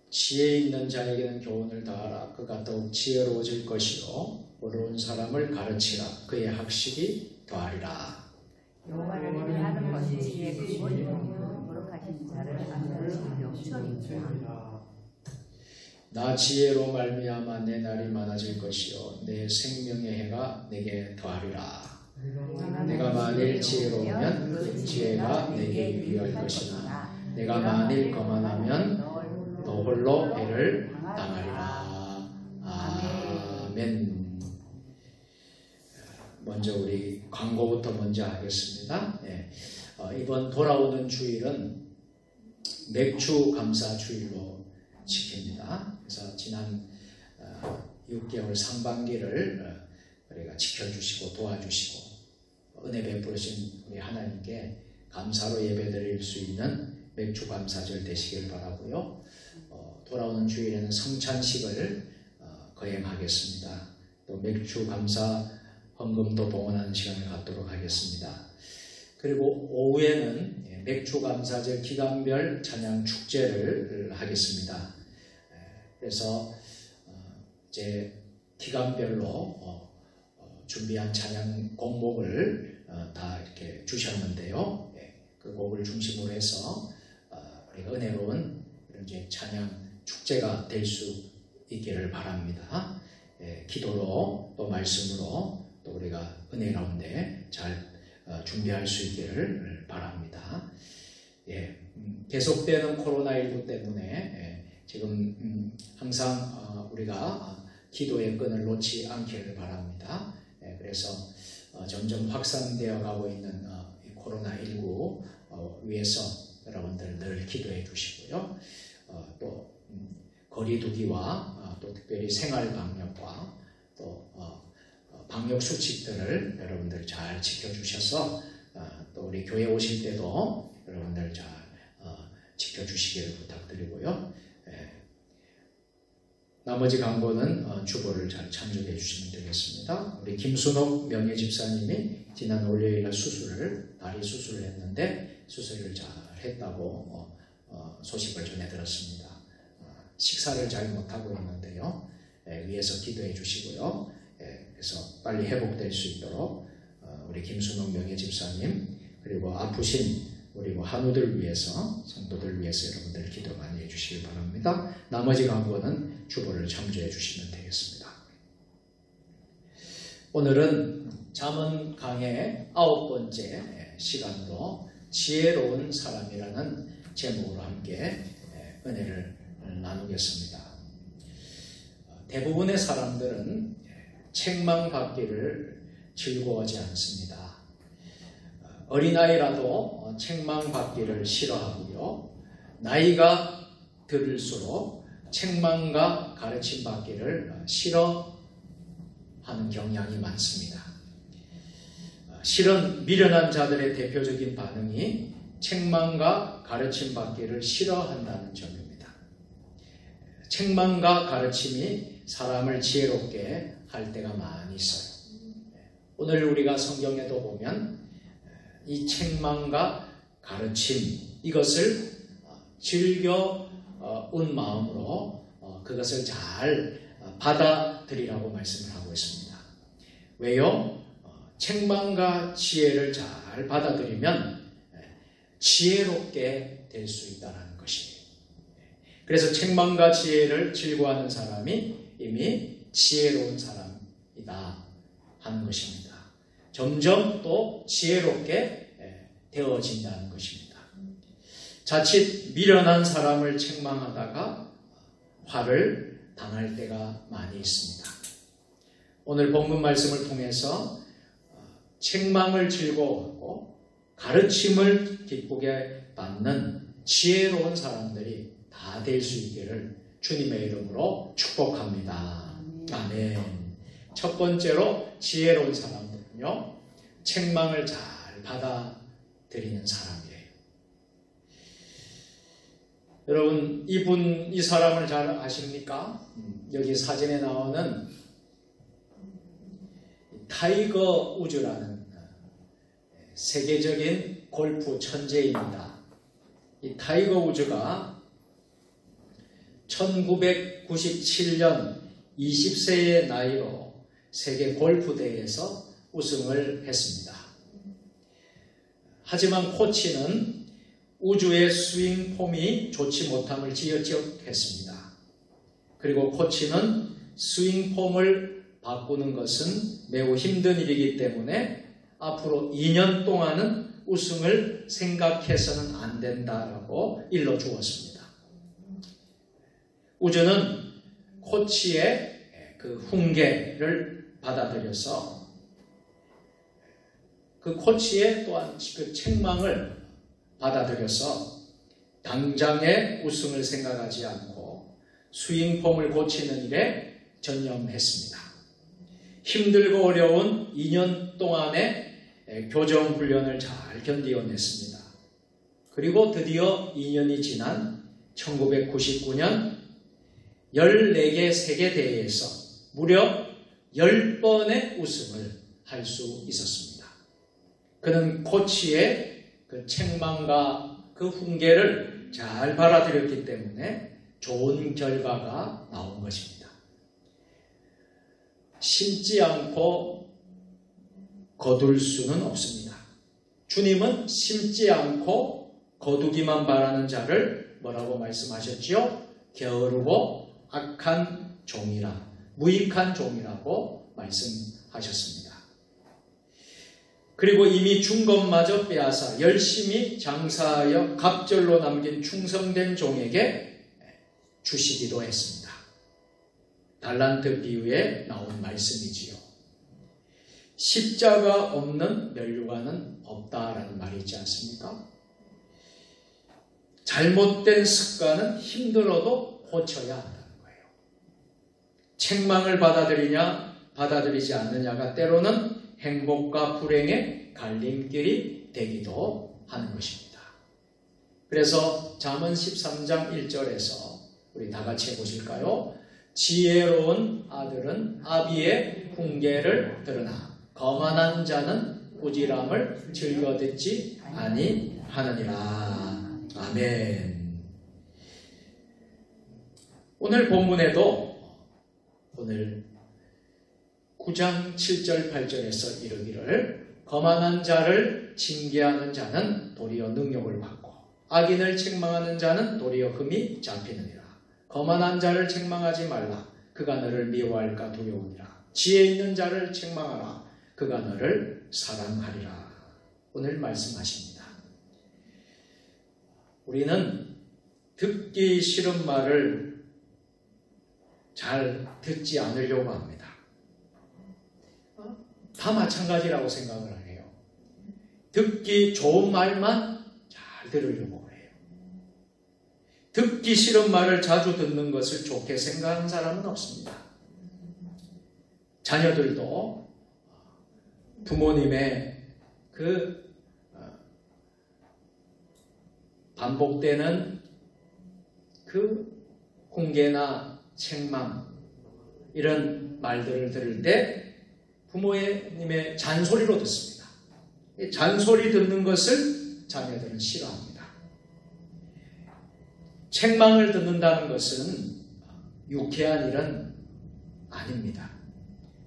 지혜 있는 자에게는 교훈을 다하라. 그가 더욱 지혜로워질 것이요 어려운 사람을 가르치라. 그의 학식이 더하리라. 여호와를 인하는 것이 지혜이고 거룩하신 자를 안다는 명철이니라. 나 지혜로 말미암아 내 날이 많아질 것이요 내 생명의 해가 내게 더하리라. 내가 만일 지혜로우면 그 지혜가 내게 유리할 것이나 내가 만일 거만하면 너 홀로 해를 당하리라. 아멘. 먼저 우리 광고부터 먼저 하겠습니다. 네. 이번 돌아오는 주일은 맥주 감사 주일로 지킵니다. 그래서 지난 6개월 상반기를 우리가 지켜주시고 도와주시고 은혜 베푸신 우리 하나님께 감사로 예배드릴 수 있는 맥주 감사절 되시길 바라고요. 돌아오는 주일에는 성찬식을 거행하겠습니다. 또 맥주 감사 헌금도 봉헌하는 시간을 갖도록 하겠습니다. 그리고 오후에는 맥주 감사절 기간별 찬양 축제를 하겠습니다. 그래서 이제 기간별로 준비한 찬양 곡목을 다 이렇게 주셨는데요. 그 곡을 중심으로 해서 우리가 은혜로운 이제 찬양 축제가 될 수 있기를 바랍니다. 기도로 또 말씀으로 또 우리가 은혜 가운데 잘 준비할 수 있기를 바랍니다. 계속되는 코로나19 때문에 지금 항상 우리가 기도의 끈을 놓지 않기를 바랍니다. 그래서 점점 확산되어 가고 있는 코로나19 위해서 여러분들 늘 기도해 주시고요. 또 거리두기와 또 특별히 생활 방역과 또 방역 수칙들을 여러분들 잘 지켜주셔서 또 우리 교회 오실 때도 여러분들 잘 지켜주시기를 부탁드리고요. 나머지 광고는 주보를 잘 참조해 주시면 되겠습니다. 우리 김순옥 명예집사님이 지난 월요일날 다리 수술을 했는데 수술을 잘 했다고 소식을 전해 들었습니다. 식사를 잘 못하고 있는데요. 위에서 기도해 주시고요. 그래서 빨리 회복될 수 있도록 우리 김순옥 명예집사님 그리고 아프신 우리 한우들 위해서 성도들 위해서 여러분들 기도 많이 해주시길 바랍니다. 나머지 광고는 주보를 참조해 주시면 되겠습니다. 오늘은 잠언 강의 9번째 시간도 지혜로운 사람이라는 제목으로 함께 은혜를 나누겠습니다. 대부분의 사람들은 책망받기를 즐거워하지 않습니다. 어린아이라도 책망받기를 싫어하고요. 나이가 들을수록 책망과 가르침받기를 싫어하는 경향이 많습니다. 실은 미련한 자들의 대표적인 반응이 책망과 가르침받기를 싫어한다는 점입니다. 책망과 가르침이 사람을 지혜롭게 할 때가 많이 있어요. 오늘 우리가 성경에도 보면 이 책망과 가르침 이것을 즐거운 마음으로 그것을 잘 받아들이라고 말씀을 하고 있습니다. 왜요? 책망과 지혜를 잘 받아들이면 지혜롭게 될 수 있다는 것이에요. 그래서 책망과 지혜를 즐거워하는 사람이 이미 지혜로운 사람이다 하는 것입니다. 점점 또 지혜롭게 되어진다는 것입니다. 자칫 미련한 사람을 책망하다가 화를 당할 때가 많이 있습니다. 오늘 본문 말씀을 통해서 책망을 즐거워하고 가르침을 기쁘게 받는 지혜로운 사람들이 다 될 수 있기를 주님의 이름으로 축복합니다. 아멘. 첫 번째로 지혜로운 사람들은요, 책망을 잘 받아들이는 사람이에요. 여러분, 이 사람을 잘 아십니까? 여기 사진에 나오는 타이거 우즈라는 세계적인 골프 천재입니다. 이 타이거 우즈가 1997년 20세의 나이로 세계 골프 대회에서 우승을 했습니다. 하지만 코치는 우즈의 스윙 폼이 좋지 못함을 지적했습니다. 그리고 코치는 스윙 폼을 바꾸는 것은 매우 힘든 일이기 때문에 앞으로 2년 동안은 우승을 생각해서는 안 된다라고 일러주었습니다. 우즈는 코치의 그 훈계를 받아들여서 그 코치의 또한 그 책망을 받아들여서 당장의 우승을 생각하지 않고 스윙폼을 고치는 일에 전념했습니다. 힘들고 어려운 2년 동안의 교정 훈련을 잘 견디어냈습니다. 그리고 드디어 2년이 지난 1999년 14개 세계대회에서 무려 10번의 우승을 할 수 있었습니다. 그는 코치의 그 책망과 그 훈계를 잘 받아들였기 때문에 좋은 결과가 나온 것입니다. 심지 않고 거둘 수는 없습니다. 주님은 심지 않고 거두기만 바라는 자를 뭐라고 말씀하셨지요? 게으르고 악한 종이라, 무익한 종이라고 말씀하셨습니다. 그리고 이미 준 것마저 빼앗아 열심히 장사하여 갑절로 남긴 충성된 종에게 주시기도 했습니다. 달란트 비유에 나온 말씀이지요. 십자가 없는 면류관은 없다라는 말이 있지 않습니까? 잘못된 습관은 힘들어도 고쳐야 한다는 거예요. 책망을 받아들이냐 받아들이지 않느냐가 때로는 행복과 불행의 갈림길이 되기도 하는 것입니다. 그래서 잠언 13장 1절에서 우리 다 같이 해보실까요? 지혜로운 아들은 아비의 훈계를 들으나 거만한 자는 꾸지람을 즐겨 듣지 아니하느니라. 아멘. 오늘 본문에도 오늘 9장 7절 8절에서 이르기를 거만한 자를 징계하는 자는 도리어 능력을 받고 악인을 책망하는 자는 도리어 흠이 잡히느니라. 거만한 자를 책망하지 말라. 그가 너를 미워할까 두려우니라. 지혜 있는 자를 책망하라. 그가 너를 사랑하리라. 오늘 말씀하십니다. 우리는 듣기 싫은 말을 잘 듣지 않으려고 합니다. 다 마찬가지라고 생각을 해요. 듣기 좋은 말만 잘 들으려고 해요. 듣기 싫은 말을 자주 듣는 것을 좋게 생각하는 사람은 없습니다. 자녀들도 부모님의 그 반복되는 그 훈계나 책망 이런 말들을 들을 때 부모님의 잔소리로 듣습니다. 잔소리 듣는 것을 자녀들은 싫어합니다. 책망을 듣는다는 것은 유쾌한 일은 아닙니다.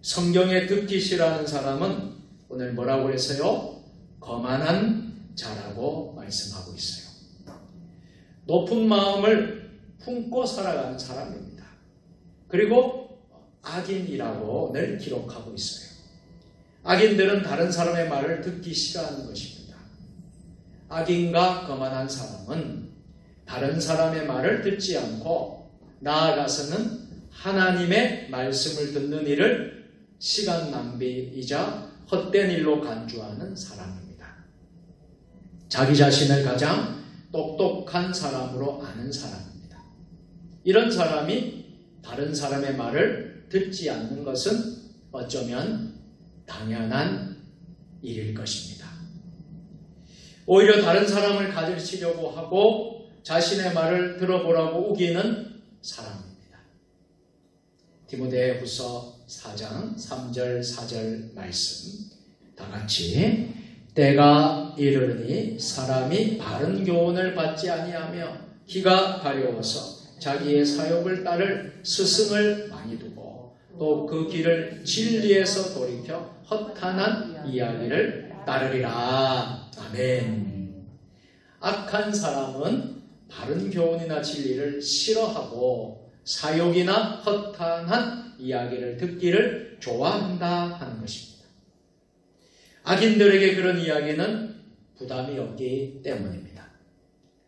성경에 듣기 싫어하는 사람은 오늘 뭐라고 했어요? 거만한 자라고 말씀하고 있어요. 높은 마음을 품고 살아가는 사람입니다. 그리고 악인이라고 늘 기록하고 있어요. 악인들은 다른 사람의 말을 듣기 싫어하는 것입니다. 악인과 거만한 사람은 다른 사람의 말을 듣지 않고 나아가서는 하나님의 말씀을 듣는 일을 시간 낭비이자 헛된 일로 간주하는 사람입니다. 자기 자신을 가장 똑똑한 사람으로 아는 사람입니다. 이런 사람이 다른 사람의 말을 듣지 않는 것은 어쩌면 당연한 일일 것입니다. 오히려 다른 사람을 가르치려고 하고 자신의 말을 들어보라고 우기는 사람입니다. 디모데후서 4장 3절 4절 말씀 다 같이 때가 이르니 사람이 바른 교훈을 받지 아니하며 기가 가려워서 자기의 사욕을 따를 스승을 많이 두고 또 그 길을 진리에서 돌이켜 허탄한 이야기를 따르리라. 아멘. 악한 사람은 바른 교훈이나 진리를 싫어하고 사욕이나 허탄한 이야기를 듣기를 좋아한다 하는 것입니다. 악인들에게 그런 이야기는 부담이 없기 때문입니다.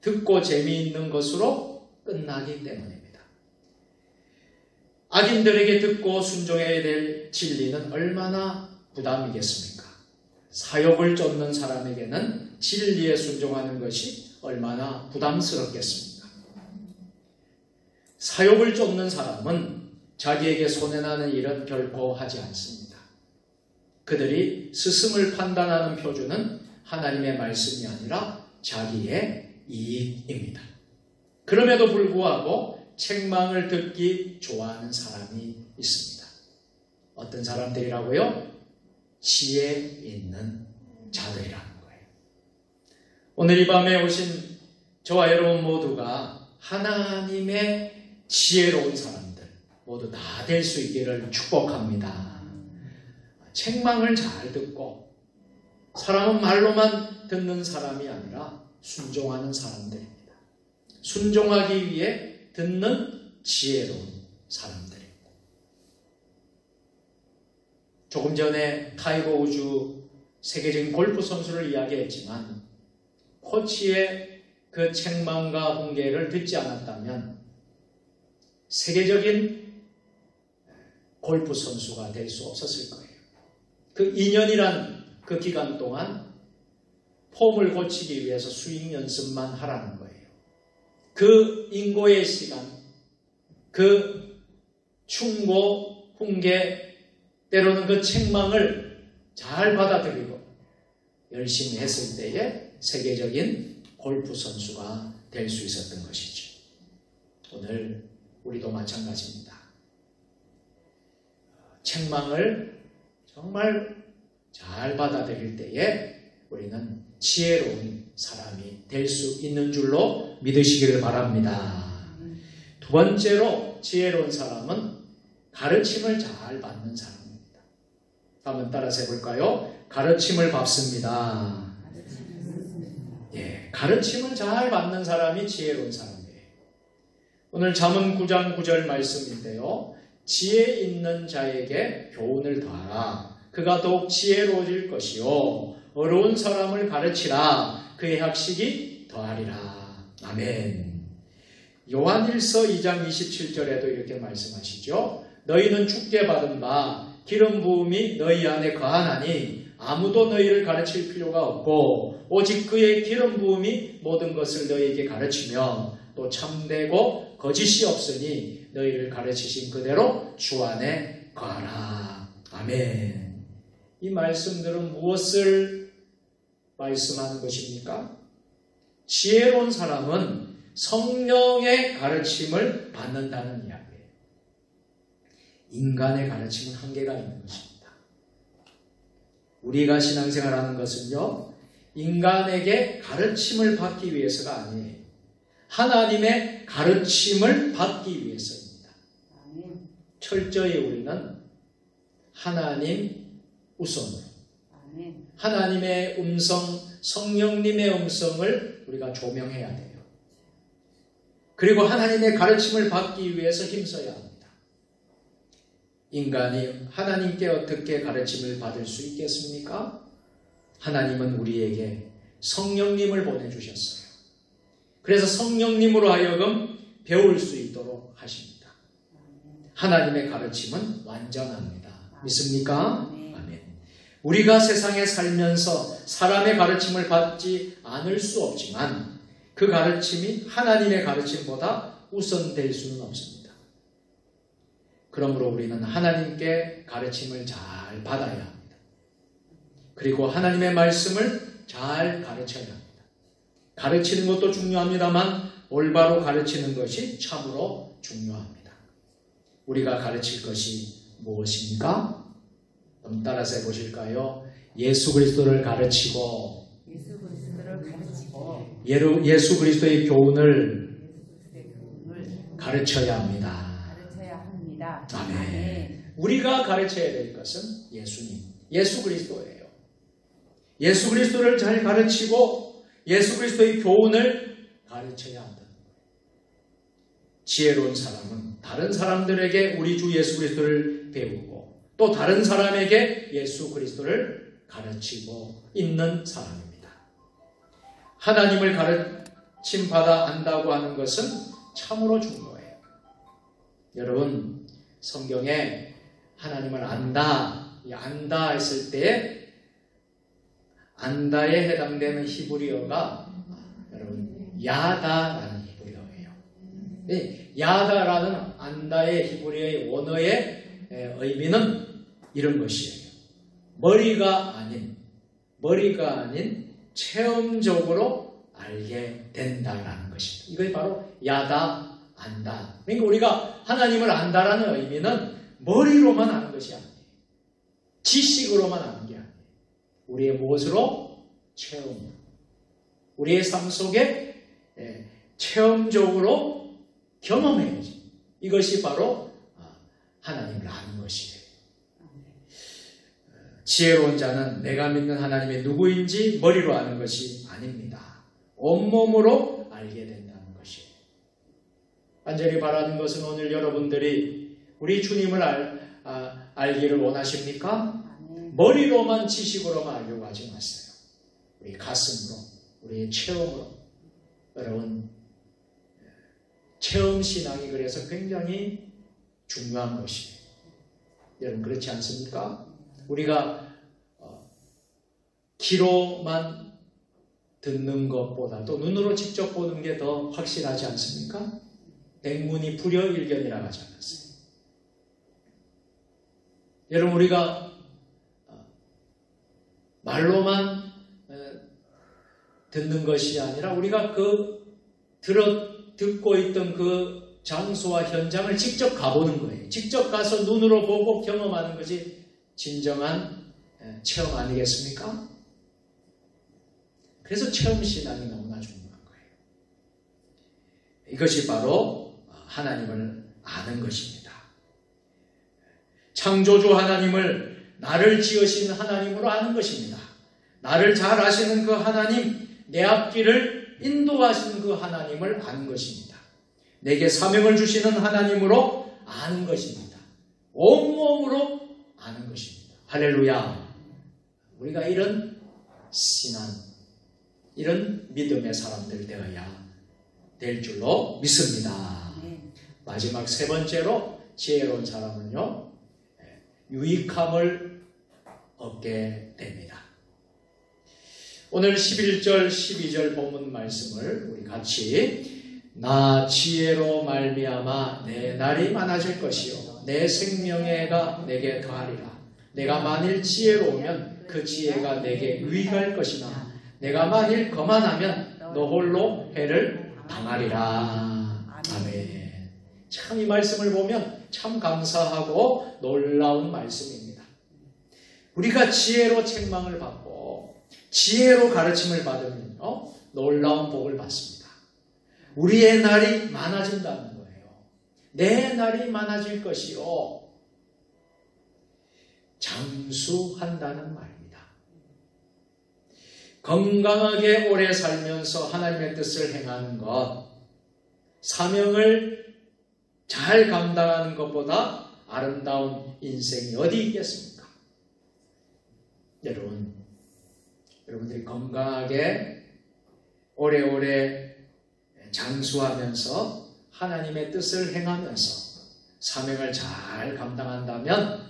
듣고 재미있는 것으로 끝나기 때문입니다. 악인들에게 듣고 순종해야 될 진리는 얼마나 부담이겠습니까? 사욕을 쫓는 사람에게는 진리에 순종하는 것이 얼마나 부담스럽겠습니까? 사욕을 쫓는 사람은 자기에게 손해나는 일은 결코 하지 않습니다. 그들이 스승을 판단하는 표준은 하나님의 말씀이 아니라 자기의 이익입니다. 그럼에도 불구하고 책망을 듣기 좋아하는 사람이 있습니다. 어떤 사람들이라고요? 지혜 있는 자들이라는 거예요. 오늘 이 밤에 오신 저와 여러분 모두가 하나님의 지혜로운 사람들 모두 다 될 수 있기를 축복합니다. 책망을 잘 듣고 사람은 말로만 듣는 사람이 아니라 순종하는 사람들입니다. 순종하기 위해 듣는 지혜로운 사람들입니다. 조금 전에 타이거 우즈 세계적인 골프 선수를 이야기했지만 코치의 그 책망과 훈계를 듣지 않았다면 세계적인 골프 선수가 될 수 없었을 거예요. 그 2년이란 그 기간 동안 폼을 고치기 위해서 스윙 연습만 하라는 거예요. 그 인고의 시간, 그 충고, 훈계, 때로는 그 책망을 잘 받아들이고 열심히 했을 때에 세계적인 골프 선수가 될 수 있었던 것이죠. 오늘 우리도 마찬가지입니다. 책망을 정말 잘 받아들일 때에 우리는 지혜로운 사람이 될 수 있는 줄로 믿으시기를 바랍니다. 두 번째로 지혜로운 사람은 가르침을 잘 받는 사람입니다. 한번 따라서 해볼까요? 가르침을 받습니다. 예, 가르침을 잘 받는 사람이 지혜로운 사람이에요. 오늘 잠언 9장 9절 말씀인데요. 지혜 있는 자에게 교훈을 더하라. 그가 더욱 지혜로워질 것이요 어려운 사람을 가르치라. 그의 학식이 더하리라. 아멘. 요한일서 2장 27절에도 이렇게 말씀하시죠. 너희는 주께 받은 바 기름 부음이 너희 안에 거하나니 아무도 너희를 가르칠 필요가 없고 오직 그의 기름 부음이 모든 것을 너희에게 가르치며 또 참되고 거짓이 없으니 너희를 가르치신 그대로 주 안에 거하라. 아멘. 이 말씀들은 무엇을 말씀하는 것입니까? 지혜로운 사람은 성령의 가르침을 받는다는 이야기예요. 인간의 가르침은 한계가 있는 것입니다. 우리가 신앙생활하는 것은요, 인간에게 가르침을 받기 위해서가 아니에요. 하나님의 가르침을 받기 위해서입니다. 철저히 우리는 하나님 우선으로 하나님의 음성, 성령님의 음성을 우리가 조명해야 돼요. 그리고 하나님의 가르침을 받기 위해서 힘써야 합니다. 인간이 하나님께 어떻게 가르침을 받을 수 있겠습니까? 하나님은 우리에게 성령님을 보내주셨어요. 그래서 성령님으로 하여금 배울 수 있도록 하십니다. 하나님의 가르침은 완전합니다. 믿습니까? 아멘. 우리가 세상에 살면서 사람의 가르침을 받지 않을 수 없지만 그 가르침이 하나님의 가르침보다 우선될 수는 없습니다. 그러므로 우리는 하나님께 가르침을 잘 받아야 합니다. 그리고 하나님의 말씀을 잘 가르쳐야 합니다. 가르치는 것도 중요합니다만 올바로 가르치는 것이 참으로 중요합니다. 우리가 가르칠 것이 무엇입니까? 한번 따라서 해보실까요? 예수 그리스도를 가르치고 예수 그리스도를 가르치고 예수 그리스도의 교훈을 교훈을 가르쳐야 합니다. 가르쳐야 합니다. 아멘. 우리가 가르쳐야 될 것은 예수님, 예수 그리스도예요. 예수 그리스도를 잘 가르치고 예수 그리스도의 교훈을 가르쳐야 한다. 지혜로운 사람은 다른 사람들에게 우리 주 예수 그리스도를 배우고 또 다른 사람에게 예수 그리스도를 가르치고 있는 사람입니다. 하나님을 가르침 받아 안다고 하는 것은 참으로 중요해요. 여러분, 성경에 하나님을 안다, 이 안다 했을 때 안다에 해당되는 히브리어가 여러분 야다라는 히브리어예요. 야다라는 안다의 히브리어의 원어의 의미는 이런 것이에요. 머리가 아닌 체험적으로 알게 된다라는 것입니다. 이것이 바로 야다, 안다. 그러니까 우리가 하나님을 안다라는 의미는 머리로만 아는 것이 아니에요. 지식으로만 아는 게 아니에요. 우리의 무엇으로? 체험. 우리의 삶 속에 체험적으로 경험해야지. 이것이 바로 하나님을 아는 것이에요. 지혜로운 자는 내가 믿는 하나님이 누구인지 머리로 아는 것이 아닙니다. 온몸으로 알게 된다는 것이에요. 간절히 바라는 것은 오늘 여러분들이 우리 주님을 알기를 원하십니까? 머리로만 지식으로만 알려고 하지 마세요. 우리 가슴으로, 우리의 체험으로. 여러분, 체험신앙이 그래서 굉장히 중요한 것이에요. 여러분 그렇지 않습니까? 우리가 귀로만 듣는 것보다도 눈으로 직접 보는 게 더 확실하지 않습니까? 백문이 불여일견이라고 하지 않았어요. 여러분 우리가 말로만 듣는 것이 아니라 우리가 듣고 있던 그 장소와 현장을 직접 가보는 거예요. 직접 가서 눈으로 보고 경험하는 것이 진정한 체험 아니겠습니까? 그래서 체험신앙이 너무나 중요한 거예요. 이것이 바로 하나님을 아는 것입니다. 창조주 하나님을 나를 지으신 하나님으로 아는 것입니다. 나를 잘 아시는 그 하나님, 내 앞길을 인도하시는 그 하나님을 아는 것입니다. 내게 사명을 주시는 하나님으로 아는 것입니다. 온몸으로 아는 것입니다. 할렐루야. 우리가 이런 신앙, 이런 믿음의 사람들 되어야 될 줄로 믿습니다. 마지막 세 번째로 지혜로운 사람은요, 유익함을 얻게 됩니다. 오늘 11절, 12절 본문 말씀을 우리 같이 나 지혜로 말미암아 내 날이 많아질 것이요 내 생명애가 내게 더하리라. 내가 만일 지혜로우면 그 지혜가 내게 유익할 것이나 내가 만일 거만하면 너 홀로 해를 당하리라. 아멘. 참 이 말씀을 보면 참 감사하고 놀라운 말씀입니다. 우리가 지혜로 책망을 받고 지혜로 가르침을 받으면요 놀라운 복을 받습니다. 우리의 날이 많아진다는 거예요. 내 날이 많아질 것이요 장수한다는 말입니다. 건강하게 오래 살면서 하나님의 뜻을 행하는 것, 사명을 잘 감당하는 것보다 아름다운 인생이 어디 있겠습니까? 여러분들이 건강하게 오래오래 장수하면서 하나님의 뜻을 행하면서 사명을 잘 감당한다면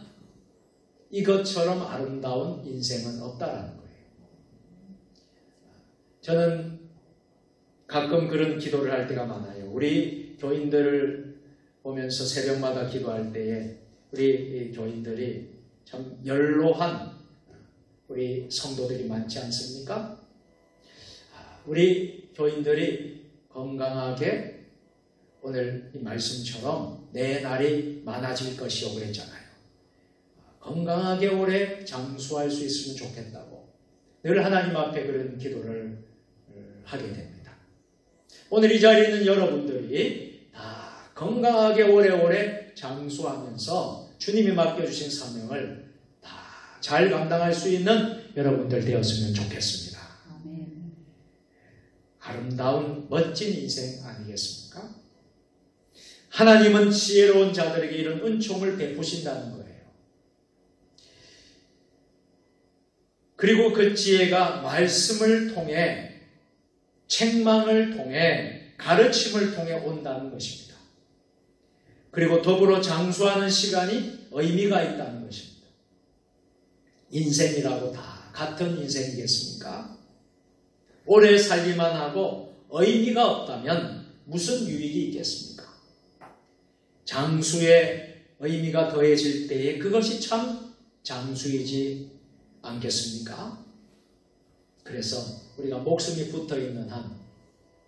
이것처럼 아름다운 인생은 없다라는 거예요. 저는 가끔 그런 기도를 할 때가 많아요. 우리 교인들을 보면서 새벽마다 기도할 때에 우리 교인들이 참 연로한 우리 성도들이 많지 않습니까? 우리 교인들이 건강하게 오늘 이 말씀처럼 내 날이 많아질 것이요 그랬잖아요. 건강하게 오래 장수할 수 있으면 좋겠다고 늘 하나님 앞에 그런 기도를 하게 됩니다. 오늘 이 자리에 있는 여러분들이 다 건강하게 오래오래 장수하면서 주님이 맡겨주신 사명을 다 잘 감당할 수 있는 여러분들 되었으면 좋겠습니다. 아멘. 아름다운 멋진 인생 아니겠습니까? 하나님은 지혜로운 자들에게 이런 은총을 베푸신다는 거예요. 그리고 그 지혜가 말씀을 통해, 책망을 통해, 가르침을 통해 온다는 것입니다. 그리고 더불어 장수하는 시간이 의미가 있다는 것입니다. 인생이라고 다 같은 인생이겠습니까? 오래 살기만 하고 의미가 없다면 무슨 유익이 있겠습니까? 장수의 의미가 더해질 때에 그것이 참 장수이지 않겠습니까? 그래서 우리가 목숨이 붙어있는 한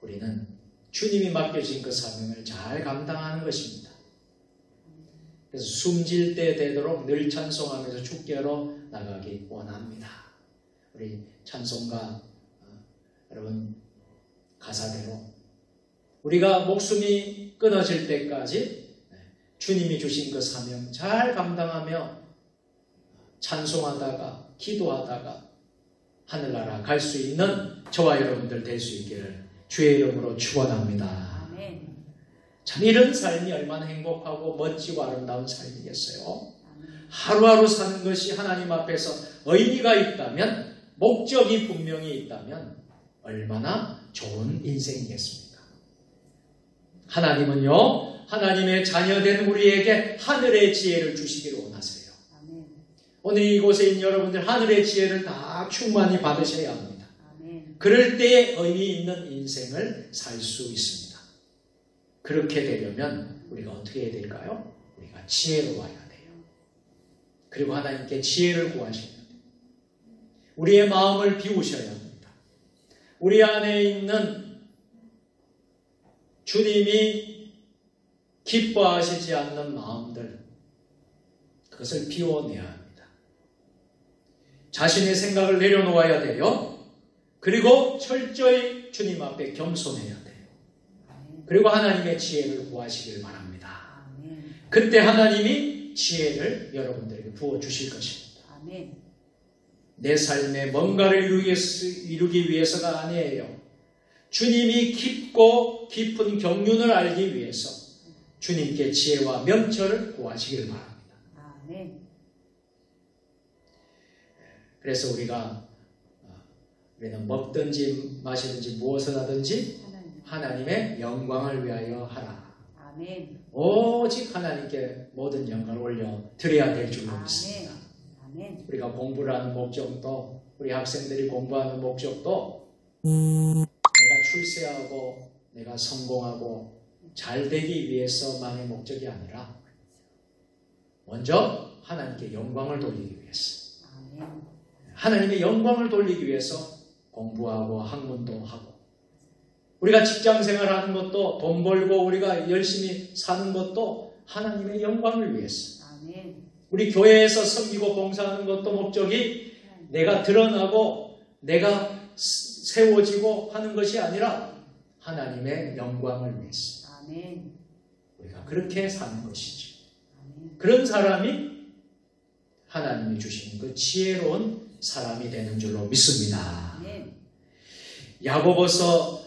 우리는 주님이 맡겨진 그 사명을 잘 감당하는 것입니다. 그래서 숨질 때 되도록 늘 찬송하면서 주께로 나가기 원합니다. 우리 찬송가 여러분 가사대로 우리가 목숨이 끊어질 때까지 주님이 주신 그 사명 잘 감당하며 찬송하다가 기도하다가 하늘나라 갈 수 있는 저와 여러분들 될 수 있기를 주의 이름으로 축원합니다. 참 이런 삶이 얼마나 행복하고 멋지고 아름다운 삶이겠어요. 하루하루 사는 것이 하나님 앞에서 의미가 있다면, 목적이 분명히 있다면 얼마나 좋은 인생이겠습니까? 하나님은요, 하나님의 자녀된 우리에게 하늘의 지혜를 주시기를 원하세요. 오늘 이곳에 있는 여러분들 하늘의 지혜를 다 충만히 받으셔야 합니다. 그럴 때에 의미 있는 인생을 살 수 있습니다. 그렇게 되려면 우리가 어떻게 해야 될까요? 우리가 지혜로워야 돼요. 그리고 하나님께 지혜를 구하셔야 돼요. 우리의 마음을 비우셔야 합니다. 우리 안에 있는 주님이 기뻐하시지 않는 마음들, 그것을 비워내야 합니다. 자신의 생각을 내려놓아야 돼요. 그리고 철저히 주님 앞에 겸손해야 돼요. 그리고 하나님의 지혜를 구하시길 바랍니다. 그때 하나님이 지혜를 여러분들에게 부어주실 것입니다. 내 삶에 뭔가를 이루기 위해서가 아니에요. 주님이 깊고 깊은 경륜을 알기 위해서 주님께 지혜와 명철을 구하시길 바랍니다. 그래서 우리는 먹든지 마시든지 무엇을 하든지 하나님의 영광을 위하여 하라. 오직 하나님께 모든 영광을 올려 드려야 될 줄로 믿습니다. 우리가 공부를 하는 목적도, 우리 학생들이 공부하는 목적도 내가 출세하고 내가 성공하고 잘 되기 위해서만의 목적이 아니라 먼저 하나님께 영광을 돌리기 위해서, 하나님의 영광을 돌리기 위해서 공부하고 학문도 하고, 우리가 직장생활 하는 것도, 돈 벌고 우리가 열심히 사는 것도 하나님의 영광을 위해서, 우리 교회에서 섬기고 봉사하는 것도 목적이 내가 드러나고 내가 세워지고 하는 것이 아니라 하나님의 영광을 위해서 우리가 그렇게 사는 것이죠. 그런 사람이 하나님이 주시는 그 지혜로운 사람이 되는 줄로 믿습니다. 야고보서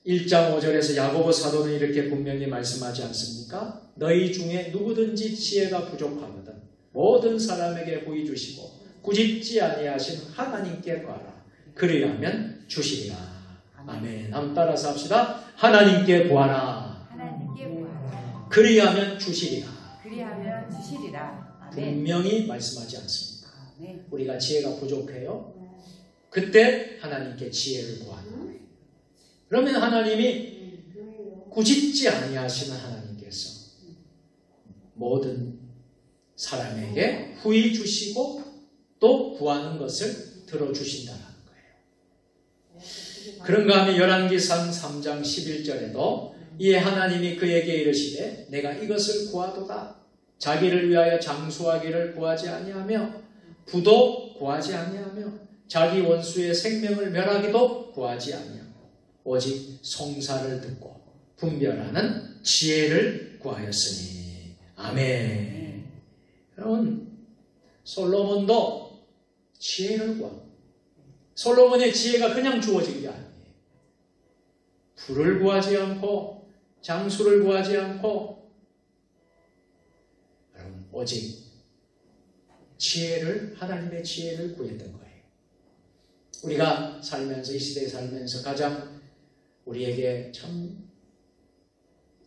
1장 5절에서 야고보 사도는 이렇게 분명히 말씀하지 않습니까? 너희 중에 누구든지 지혜가 부족하거든 모든 사람에게 후히 주시고 꾸짖지 아니하신 하나님께 구하라. 그리하면 주시리라. 아멘. 한번 따라서 합시다. 하나님께 구하라. 그리하면 주시리라. 분명히 말씀하지 않습니다. 우리가 지혜가 부족해요. 그때 하나님께 지혜를 구하라. 그러면 하나님이 꾸짖지 아니하시는 하나님께서 모든 사람에게 후히 주시고 또 구하는 것을 들어주신다는 거예요. 그런가 하면 열왕기상 3장 11절에도 이에 하나님이 그에게 이르시되 내가 이것을 구하도다. 자기를 위하여 장수하기를 구하지 아니하며 부도 구하지 아니하며 자기 원수의 생명을 멸하기도 구하지 아니하고 오직 송사를 듣고 분별하는 지혜를 구하였으니. 아멘. 여러분, 솔로몬도 지혜를 구합니다. 솔로몬의 지혜가 그냥 주어진 게 아니에요. 부를 구하지 않고 장수를 구하지 않고 여러분, 오직 지혜를, 하나님의 지혜를 구했던 거예요. 우리가 살면서, 이 시대에 살면서 가장 우리에게 참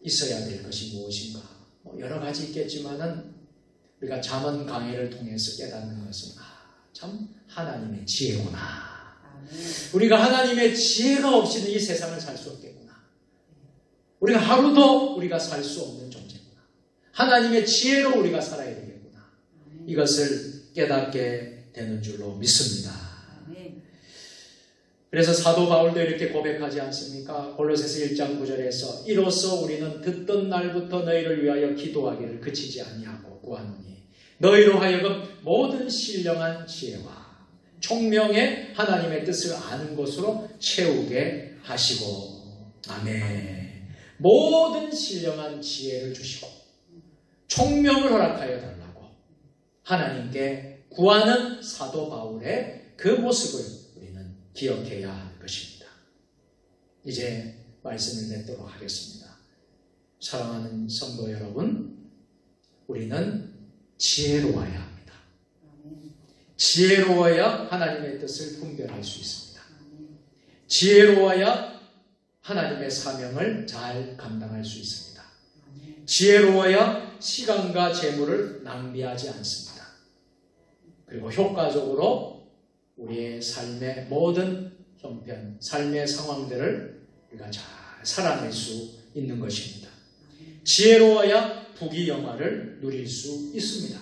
있어야 될 것이 무엇인가? 여러 가지 있겠지만은 우리가 잠언 강해를 통해서 깨닫는 것은 참 하나님의 지혜구나. 우리가 하나님의 지혜가 없이는 이 세상을 살 수 없겠구나. 우리가 하루도 우리가 살 수 없는 존재구나. 하나님의 지혜로 우리가 살아야 되겠구나. 이것을 깨닫게 되는 줄로 믿습니다. 그래서 사도 바울도 이렇게 고백하지 않습니까? 골로새서 1장 9절에서 이로써 우리는 듣던 날부터 너희를 위하여 기도하기를 그치지 아니하고 구하노니 너희로 하여금 모든 신령한 지혜와 총명의 하나님의 뜻을 아는 것으로 채우게 하시고. 아멘. 모든 신령한 지혜를 주시고 총명을 허락하여 달라고 하나님께 구하는 사도 바울의 그 모습을 우리는 기억해야 할 것입니다. 이제 말씀을 맺도록 하겠습니다. 사랑하는 성도 여러분, 우리는 지혜로워야 합니다. 지혜로워야 하나님의 뜻을 분별할 수 있습니다. 지혜로워야 하나님의 사명을 잘 감당할 수 있습니다. 지혜로워야 시간과 재물을 낭비하지 않습니다. 그리고 효과적으로 우리의 삶의 모든 형편, 삶의 상황들을 우리가 잘 살아낼 수 있는 것입니다. 지혜로워야 부귀영화를 누릴 수 있습니다.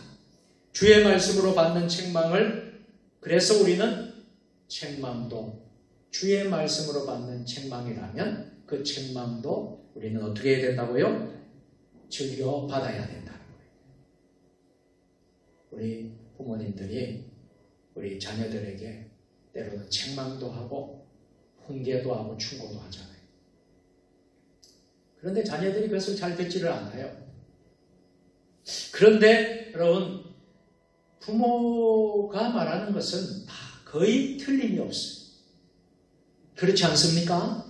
주의 말씀으로 받는 책망을, 그래서 우리는 책망도 주의 말씀으로 받는 책망이라면 그 책망도 우리는 어떻게 해야 된다고요? 즐겨 받아야 된다는 거예요. 우리 부모님들이 우리 자녀들에게 때로는 책망도 하고 훈계도 하고 충고도 하잖아요. 그런데 자녀들이 그것을 잘 듣지를 않아요. 그런데 여러분, 부모가 말하는 것은 다 거의 틀림이 없어요. 그렇지 않습니까?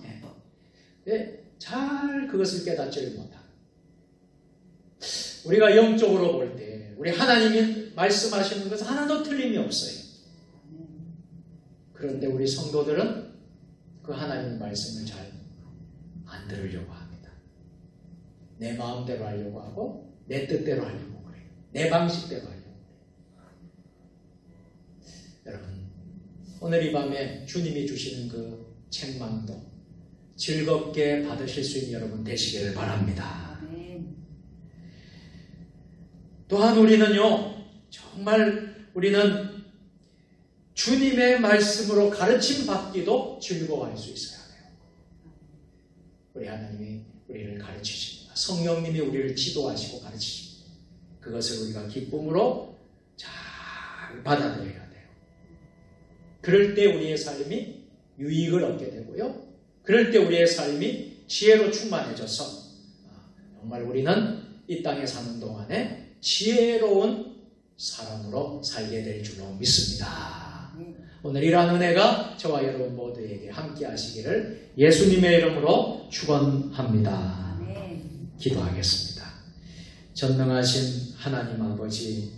네, 잘 그것을 깨닫지를 못합니다. 우리가 영적으로 볼 때 우리 하나님이 말씀하시는 것은 하나도 틀림이 없어요. 그런데 우리 성도들은 그 하나님의 말씀을 잘 안 들으려고 합니다. 내 마음대로 하려고 하고 내 뜻대로 하려고 그래요. 내 방식대로 하려고 그래요. 여러분, 오늘 이 밤에 주님이 주시는 그 책망도 즐겁게 받으실 수 있는 여러분 되시기를 바랍니다. 또한 우리는요, 정말 우리는 주님의 말씀으로 가르침 받기도 즐거워할 수 있어야 돼요. 우리 하나님이 우리를 가르치십니다. 성령님이 우리를 지도하시고 가르치십니다. 그것을 우리가 기쁨으로 잘 받아들여야 돼요. 그럴 때 우리의 삶이 유익을 얻게 되고요. 그럴 때 우리의 삶이 지혜로 충만해져서 정말 우리는 이 땅에 사는 동안에 지혜로운 사람으로 살게 될 줄로 믿습니다. 오늘 이러한 은혜가 저와 여러분 모두에게 함께 하시기를 예수님의 이름으로 축원합니다. 기도하겠습니다. 전능하신 하나님 아버지,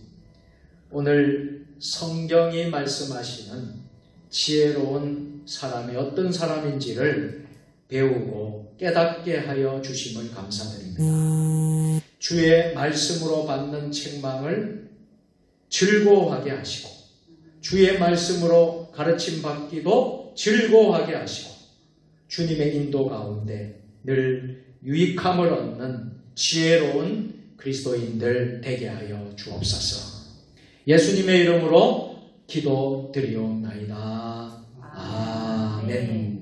오늘 성경이 말씀하시는 지혜로운 사람이 어떤 사람인지를 배우고 깨닫게 하여 주심을 감사드립니다. 주의 말씀으로 받는 책망을 즐거워하게 하시고 주의 말씀으로 가르침 받기도 즐거워하게 하시고 주님의 인도 가운데 늘 유익함을 얻는 지혜로운 그리스도인들 되게 하여 주옵소서. 예수님의 이름으로 기도드리옵나이다. 아멘.